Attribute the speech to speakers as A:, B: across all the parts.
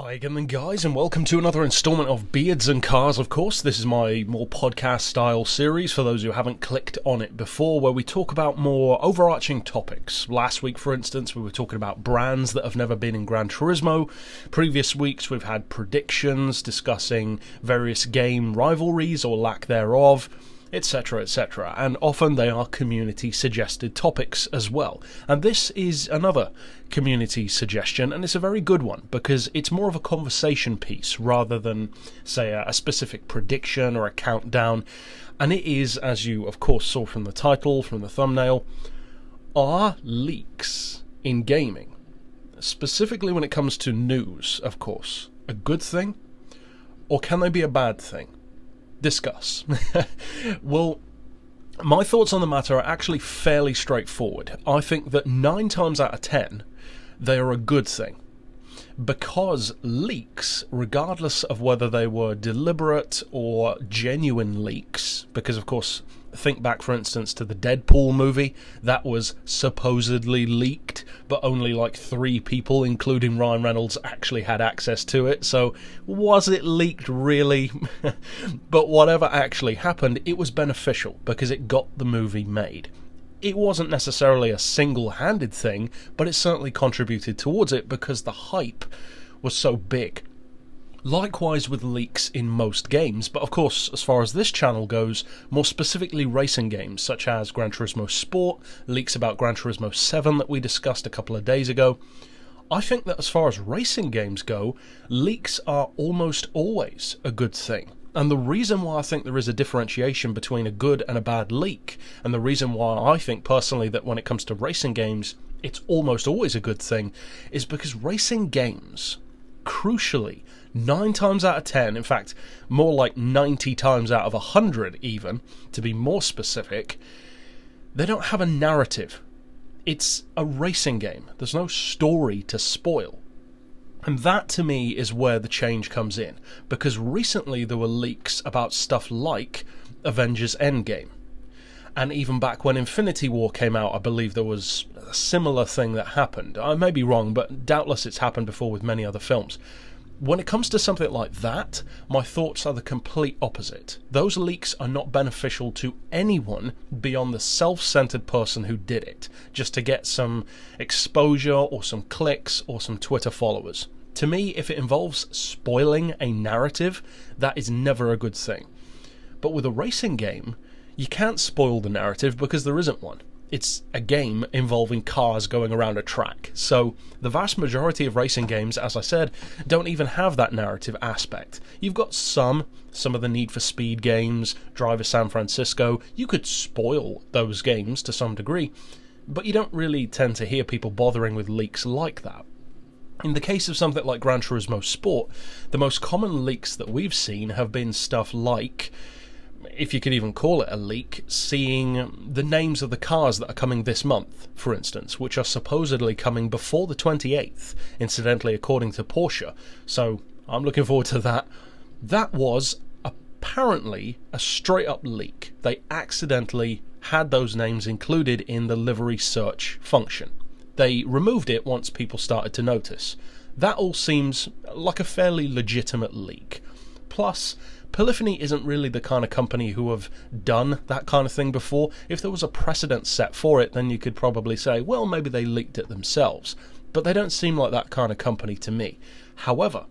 A: Hi again then guys, and welcome to another instalment of Beards and Cars. Of course, this is my more podcast style series for those who haven't clicked on it before, where we talk about more overarching topics. Last week, for instance, we were talking about brands that have never been in Gran Turismo. Previous weeks we've had predictions discussing various game rivalries or lack thereof, etc, etc, and often they are community suggested topics as well. And this is another community suggestion, and it's a very good one because it's more of a conversation piece rather than, say, a specific prediction or a countdown. And it is, as you of course saw from the title, from the thumbnail, are leaks in gaming, specifically when it comes to news, of course, a good thing, or can they be a bad thing? Discuss. Well, my thoughts on the matter are actually fairly straightforward. I think that 9 times out of 10, they are a good thing. Because leaks, regardless of whether they were deliberate or genuine leaks, because of course, think back for instance to the Deadpool movie, that was supposedly leaked, but only like 3 people, including Ryan Reynolds, actually had access to it, so was it leaked really? But whatever actually happened, it was beneficial, because it got the movie made. It wasn't necessarily a single-handed thing, but it certainly contributed towards it because the hype was so big. Likewise with leaks in most games, but of course, as far as this channel goes, more specifically racing games, such as Gran Turismo Sport, leaks about Gran Turismo 7 that we discussed a couple of days ago. I think that as far as racing games go, leaks are almost always a good thing. And the reason why I think there is a differentiation between a good and a bad leak, and the reason why I think personally that when it comes to racing games, it's almost always a good thing, is because racing games, crucially, 9 times out of 10, in fact, more like 90 times out of 100 even, to be more specific, they don't have a narrative. It's a racing game. There's no story to spoil. And that, to me, is where the change comes in, because recently there were leaks about stuff like Avengers Endgame. And even back when Infinity War came out, I believe there was a similar thing that happened. I may be wrong, but doubtless it's happened before with many other films. When it comes to something like that, my thoughts are the complete opposite. Those leaks are not beneficial to anyone beyond the self-centered person who did it, just to get some exposure or some clicks or some Twitter followers. To me, if it involves spoiling a narrative, that is never a good thing. But with a racing game, you can't spoil the narrative because there isn't one. It's a game involving cars going around a track. So the vast majority of racing games, as I said, don't even have that narrative aspect. You've got some of the Need for Speed games, Driver San Francisco. You could spoil those games to some degree, but you don't really tend to hear people bothering with leaks like that. In the case of something like Gran Turismo Sport, the most common leaks that we've seen have been stuff like, if you could even call it a leak, seeing the names of the cars that are coming this month, for instance, which are supposedly coming before the 28th, incidentally according to Porsche, so I'm looking forward to that. That was apparently a straight-up leak. They accidentally had those names included in the livery search function. They removed it once people started to notice. That all seems like a fairly legitimate leak. Plus, Polyphony isn't really the kind of company who have done that kind of thing before. If there was a precedent set for it, then you could probably say, well, maybe they leaked it themselves. But they don't seem like that kind of company to me. However,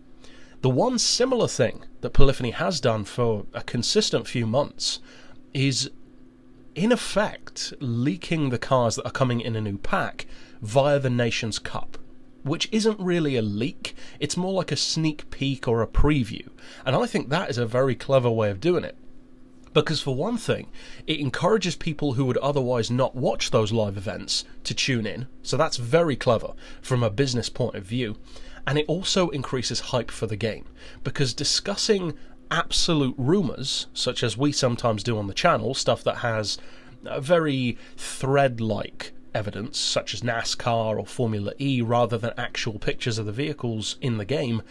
A: the one similar thing that Polyphony has done for a consistent few months is, in effect, leaking the cars that are coming in a new pack via the Nations Cup, which isn't really a leak, it's more like a sneak peek or a preview. And I think that is a very clever way of doing it. Because for one thing, it encourages people who would otherwise not watch those live events to tune in, so that's very clever from a business point of view. And it also increases hype for the game, because discussing absolute rumours, such as we sometimes do on the channel, stuff that has a very thread-like evidence, such as NASCAR or Formula E, rather than actual pictures of the vehicles in the game,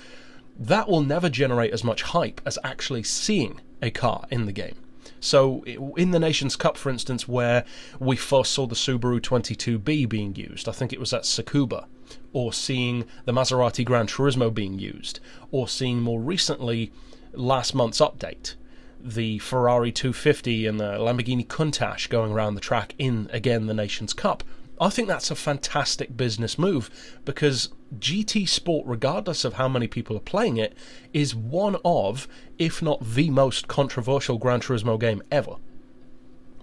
A: that will never generate as much hype as actually seeing a car in the game. So in the Nations Cup, for instance, where we first saw the Subaru 22B being used, I think it was at Tsukuba, or seeing the Maserati Gran Turismo being used, or seeing more recently last month's update, the Ferrari 250 and the Lamborghini Countach going around the track in, again, the Nations Cup. I think that's a fantastic business move, because GT Sport, regardless of how many people are playing it, is one of, if not the most controversial Gran Turismo game ever.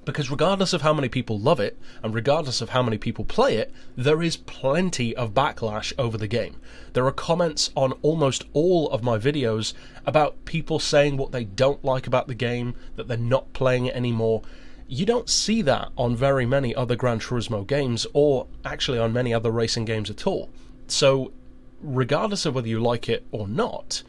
A: Because regardless of how many people love it, and regardless of how many people play it, there is plenty of backlash over the game. There are comments on almost all of my videos about people saying what they don't like about the game, that they're not playing it anymore. You don't see that on very many other Gran Turismo games, or actually on many other racing games at all. So, regardless of whether you like it or not,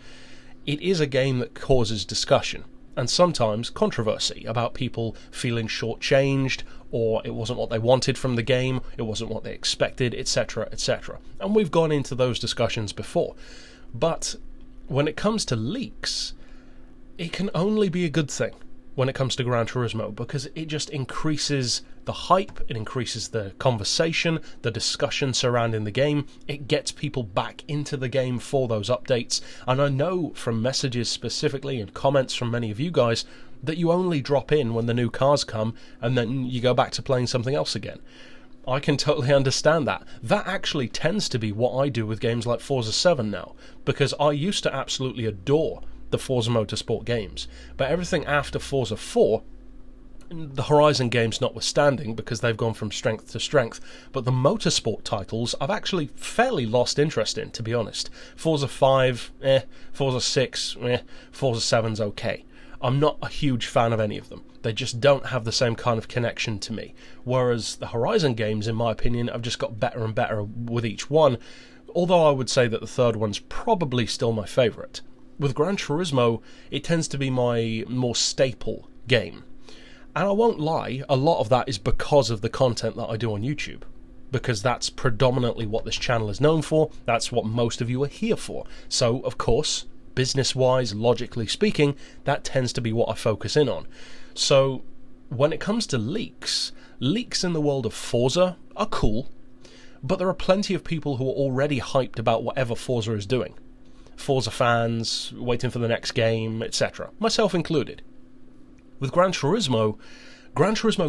A: it is a game that causes discussion, and sometimes controversy about people feeling shortchanged, or it wasn't what they wanted from the game, it wasn't what they expected, etc., etc. And we've gone into those discussions before. But when it comes to leaks, it can only be a good thing when it comes to Gran Turismo, because it just increases the hype, it increases the conversation, the discussion surrounding the game, it gets people back into the game for those updates. And I know from messages specifically and comments from many of you guys that you only drop in when the new cars come and then you go back to playing something else again. I can totally understand that. That actually tends to be what I do with games like Forza 7 now, because I used to absolutely adore the Forza Motorsport games, but everything after Forza 4, the Horizon games notwithstanding, because they've gone from strength to strength, but the motorsport titles I've actually fairly lost interest in, to be honest. Forza 5, Forza 6, Forza 7's okay. I'm not a huge fan of any of them. They just don't have the same kind of connection to me, whereas the Horizon games, in my opinion, have just got better and better with each one, although I would say that the third one's probably still my favourite. With Gran Turismo, it tends to be my more staple game. And I won't lie, a lot of that is because of the content that I do on YouTube. Because that's predominantly what this channel is known for, that's what most of you are here for. So, of course, business-wise, logically speaking, that tends to be what I focus in on. So, when it comes to leaks in the world of Forza are cool, but there are plenty of people who are already hyped about whatever Forza is doing. Forza fans, waiting for the next game, etc., myself included. With Gran Turismo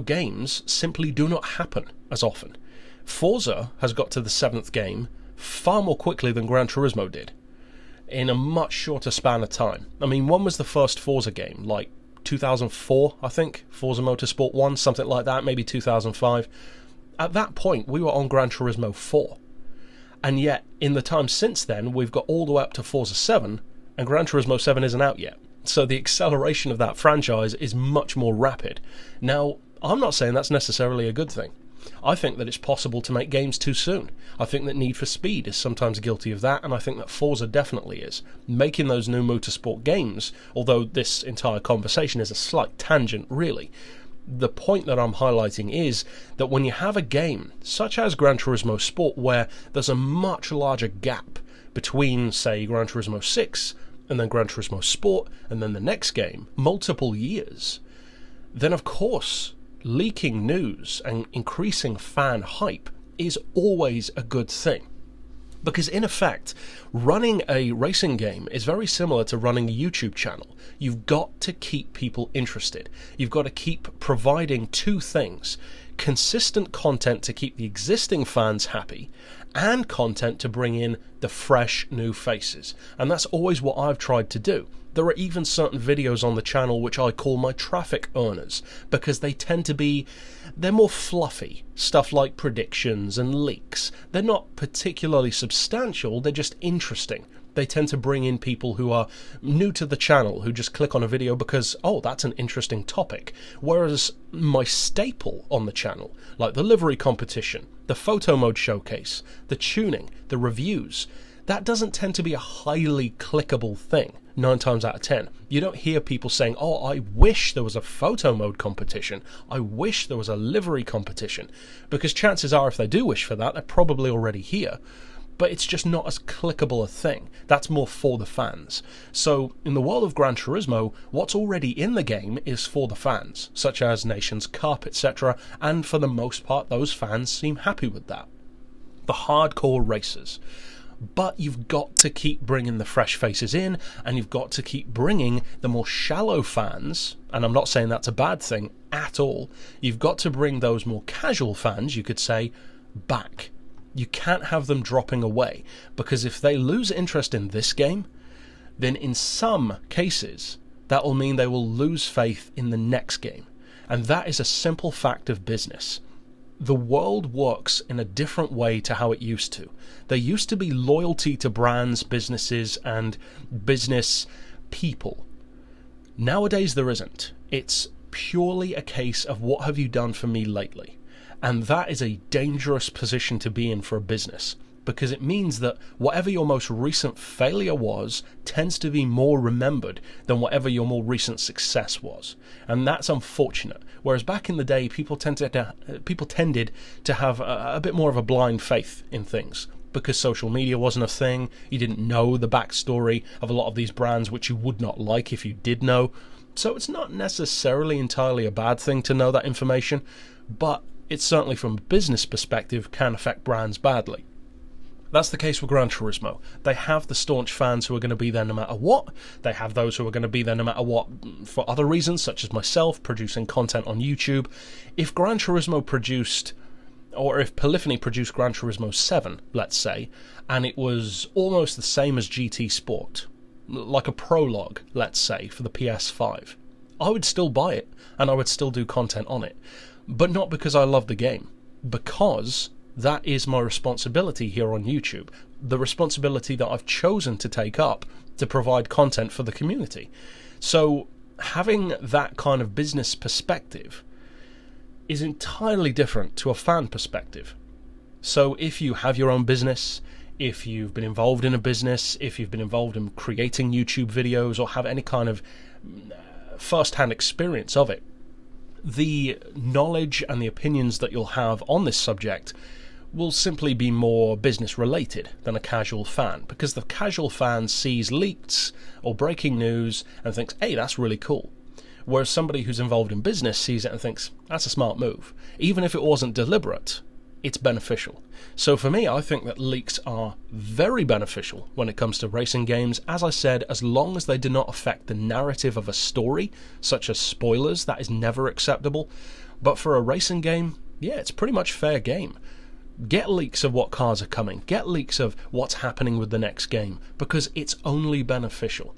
A: games simply do not happen as often. Forza has got to the 7th game far more quickly than Gran Turismo did, in a much shorter span of time. I mean, when was the first Forza game? Like 2004, I think? Forza Motorsport 1, something like that, maybe 2005. At that point, we were on Gran Turismo 4. And yet, in the time since then, we've got all the way up to Forza 7, and Gran Turismo 7 isn't out yet. So the acceleration of that franchise is much more rapid. Now, I'm not saying that's necessarily a good thing. I think that it's possible to make games too soon. I think that Need for Speed is sometimes guilty of that, and I think that Forza definitely is. Making those new motorsport games, although this entire conversation is a slight tangent, really, the point that I'm highlighting is that when you have a game such as Gran Turismo Sport, where there's a much larger gap between, say, Gran Turismo 6 and then Gran Turismo Sport and then the next game, multiple years, then of course leaking news and increasing fan hype is always a good thing. Because in effect, running a racing game is very similar to running a YouTube channel. You've got to keep people interested. You've got to keep providing two things: consistent content to keep the existing fans happy, and content to bring in the fresh new faces. And that's always what I've tried to do. There are even certain videos on the channel which I call my traffic earners, because they tend to be, they're more fluffy, stuff like predictions and leaks. They're not particularly substantial, they're just interesting. They tend to bring in people who are new to the channel, who just click on a video because, oh, that's an interesting topic. Whereas my staple on the channel, like the livery competition, the photo mode showcase, the tuning, the reviews, that doesn't tend to be a highly clickable thing 9 times out of 10. You don't hear people saying, oh, I wish there was a photo mode competition, I wish there was a livery competition, because chances are if they do wish for that, they're probably already here. But it's just not as clickable a thing. That's more for the fans. So in the world of Gran Turismo, what's already in the game is for the fans, such as Nations Cup, etc., and for the most part those fans seem happy with that. the hardcore racers. But you've got to keep bringing the fresh faces in, and you've got to keep bringing the more shallow fans, and I'm not saying that's a bad thing at all. You've got to bring those more casual fans, you could say, back. You can't have them dropping away, because if they lose interest in this game, then in some cases that will mean they will lose faith in the next game. And that is a simple fact of business. The world works in a different way to how it used to. There used to be loyalty to brands, businesses, and business people. Nowadays there isn't. It's purely a case of what have you done for me lately? And that is a dangerous position to be in for a business, because it means that whatever your most recent failure was tends to be more remembered than whatever your more recent success was. And that's unfortunate. Whereas back in the day, people tended to have a bit more of a blind faith in things, because social media wasn't a thing. You didn't know the backstory of a lot of these brands, which you would not like if you did know. So it's not necessarily entirely a bad thing to know that information, but it certainly from a business perspective can affect brands badly. That's the case with Gran Turismo. They have the staunch fans who are going to be there no matter what. They have those who are going to be there no matter what for other reasons, such as myself, producing content on YouTube. If Gran Turismo produced, or if Polyphony produced Gran Turismo 7, let's say, and it was almost the same as GT Sport, like a prologue, let's say, for the PS5, I would still buy it, and I would still do content on it. But not because I love the game, because that is my responsibility here on YouTube, the responsibility that I've chosen to take up to provide content for the community. So having that kind of business perspective is entirely different to a fan perspective. So if you have your own business, if you've been involved in a business, if you've been involved in creating YouTube videos or have any kind of first-hand experience of it, the knowledge and the opinions that you'll have on this subject will simply be more business related than a casual fan, because the casual fan sees leaks or breaking news and thinks, hey, that's really cool. Whereas somebody who's involved in business sees it and thinks, that's a smart move. Even if it wasn't deliberate, it's beneficial. So for me, I think that leaks are very beneficial when it comes to racing games. As I said, as long as they do not affect the narrative of a story, such as spoilers, that is never acceptable. But for a racing game, yeah, it's pretty much fair game. Get leaks of what cars are coming. Get leaks of what's happening with the next game, because it's only beneficial.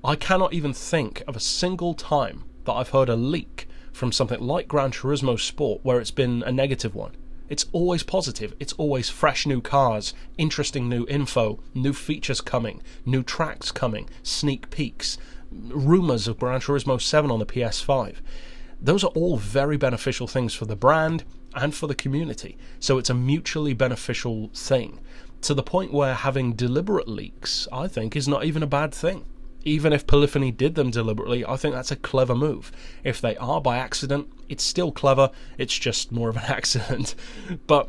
A: I cannot even think of a single time that I've heard a leak from something like Gran Turismo Sport where it's been a negative one. It's always positive. It's always fresh new cars, interesting new info, new features coming, new tracks coming, sneak peeks, rumours of Gran Turismo 7 on the PS5. Those are all very beneficial things for the brand and for the community. So it's a mutually beneficial thing, to the point where having deliberate leaks, I think, is not even a bad thing. Even if Polyphony did them deliberately, I think that's a clever move. If they are by accident, it's still clever, it's just more of an accident. But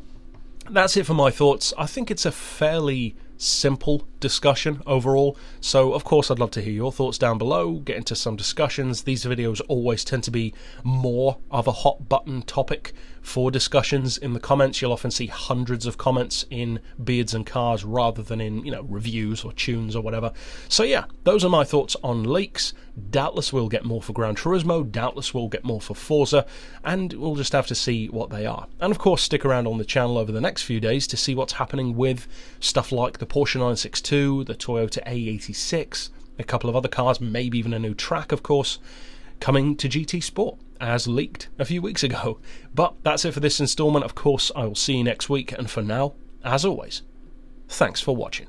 A: that's it for my thoughts. I think it's a fairly simple discussion overall, so of course I'd love to hear your thoughts down below, get into some discussions. These videos always tend to be more of a hot button topic for discussions in the comments. You'll often see hundreds of comments in Beards and Cars rather than in, reviews or tunes or whatever. So yeah, those are my thoughts on leaks. Doubtless we'll get more for Gran Turismo, doubtless we'll get more for Forza, and we'll just have to see what they are. And of course stick around on the channel over the next few days to see what's happening with stuff like the Porsche 962, the Toyota A86, a couple of other cars, maybe even a new track, of course, coming to GT Sport, as leaked a few weeks ago. But that's it for this instalment. Of course, I will see you next week, and for now, as always, thanks for watching.